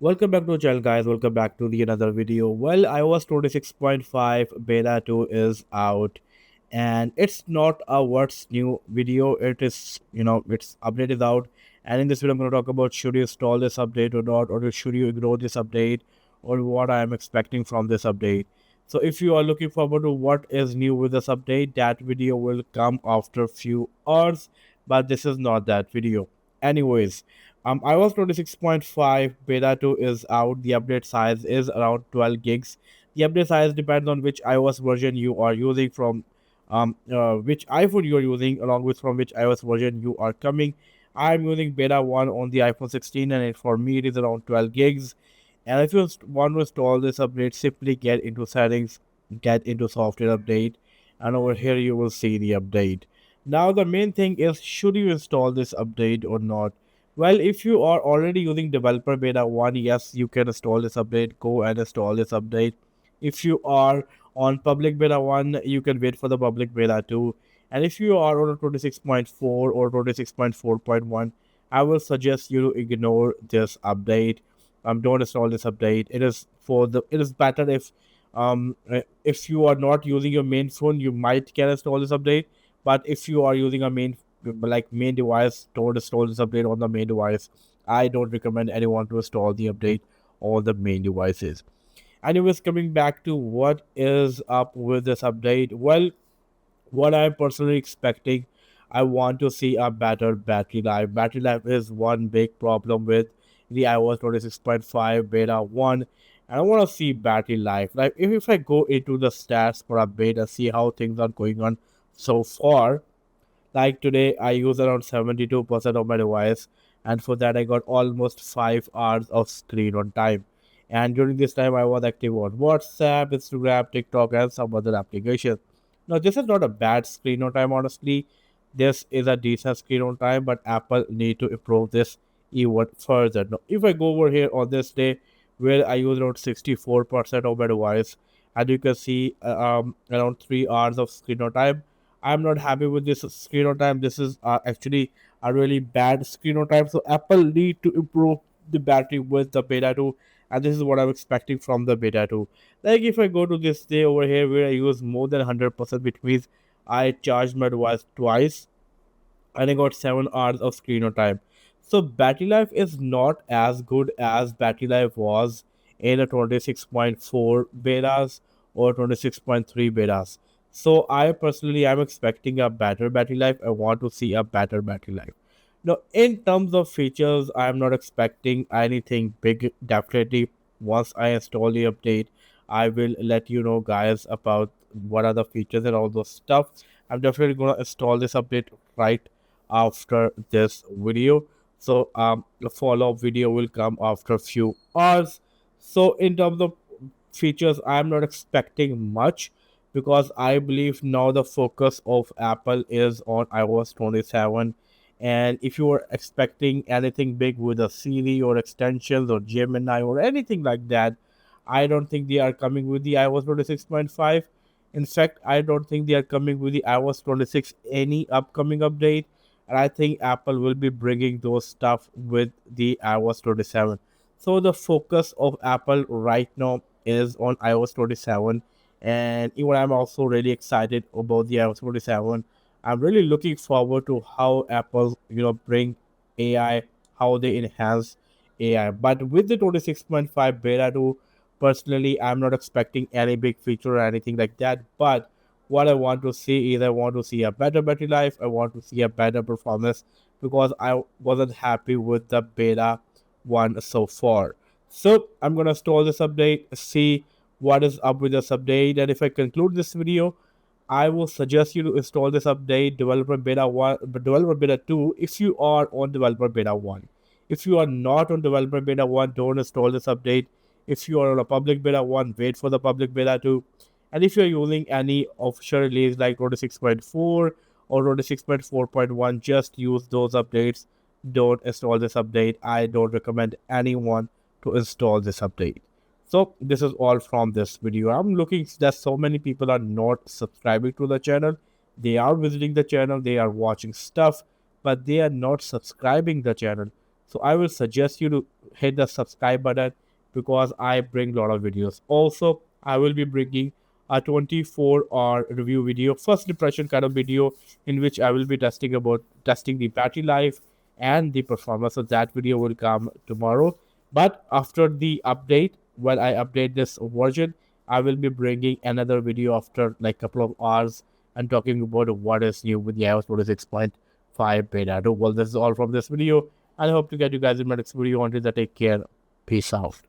Welcome back to the channel, guys. Welcome back to the another video. Well, iOS 26.5 beta 2 is out, and it's not a what's new video. It is, its update is out. And in this video, I'm going to talk about should you install this update or not, or should you ignore this update, or what I am expecting from this update. So, if you are looking forward to what is new with this update, that video will come after a few hours, but this is not that video. Anyways, iOS 26.5 beta 2 is out. The update size is around 12 gigs. The update size depends on which iOS version you are using from which iPhone you are using, along with from which iOS version you are coming. I'm using beta 1 on the iPhone 16, and for me it is around 12 gigs. And if you want to install this update, simply get into settings, get into software update, and over here you will see the update. Now the main thing is, should you install this update or not? Well, if you are already using developer beta 1, yes, you can install this update. Go and install this update. If you are on public beta 1, you can wait for the public beta 2. And if you are on 26.4 or 26.4.1, I will suggest you to ignore this update. Don't install this update. It is better if you are not using your main phone, you might can install this update. But if you are using a main device, don't install this update on the main device. I don't recommend anyone to install the update on the main devices. Anyways, coming back to what is up with this update. Well, what I'm personally expecting, I want to see a better battery life. Battery life is one big problem with the iOS 26.5 beta 1. And I want to see battery life. Like if I go into the stats for a bit and see how things are going on so far, like today, I use around 72% of my device, and for that, I got almost 5 hours of screen on time. And during this time, I was active on WhatsApp, Instagram, TikTok, and some other applications. Now, this is not a bad screen on time, honestly. This is a decent screen on time, but Apple need to improve this even further. Now, if I go over here on this day, where I use around 64% of my device, and you can see around 3 hours of screen on time. I'm not happy with this screen on time. This is actually a really bad screen on time. So Apple need to improve the battery with the beta 2, and this is what I'm expecting from the beta 2. Like if I go to this day over here where I use more than 100%, which means I charged my device twice, and I got 7 hours of screen on time. So battery life is not as good as battery life was in a 26.4 betas or 26.3 betas. So I personally am expecting a better battery life. I want to see a better battery life. Now, in terms of features, I am not expecting anything big. Definitely, once I install the update, I will let you know, guys, about what are the features and all those stuff. I'm definitely gonna install this update right after this video. So, the follow-up video will come after a few hours. So, in terms of features, I'm not expecting much because I believe now the focus of Apple is on iOS 27. And if you are expecting anything big with a Siri or extensions or Gemini or anything like that, I don't think they are coming with the iOS 26.5. In fact, I don't think they are coming with the iOS 26 any upcoming update. And I think Apple will be bringing those stuff with the iOS 27. So the focus of Apple right now is on iOS 27, and even I'm also really excited about the iOS 27. I'm really looking forward to how Apple, bring AI, how they enhance AI. But with the 26.5 beta 2, personally, I'm not expecting any big feature or anything like that. But what I want to see is I want to see a better battery life. I want to see a better performance because I wasn't happy with the beta 1 so far. So I'm gonna install this update, see what is up with this update, and if I conclude this video, I will suggest you to install this update, developer beta 1, developer beta 2, if you are on developer beta 1. If you are not on developer beta 1, don't install this update. If you are on a public beta 1, wait for the public beta 2. And if you're using any official release like 26.4 or 26.4.1, just use those updates. Don't install this update. I don't recommend anyone to install this update. So this is all from this video. I'm looking that so many people are not subscribing to the channel. They are visiting the channel, they are watching stuff, but they are not subscribing the channel. So I will suggest you to hit the subscribe button because I bring a lot of videos. Also, I will be bringing a 24-hour review video, first impression kind of video, in which I will be testing the battery life and the performance. So that video will come tomorrow. But after the update, when I update this version, I will be bringing another video after like couple of hours and talking about what is new with the iOS 26.5 beta. Well, this is all from this video. I hope to get you guys in my next video. Until then, take care. Peace out.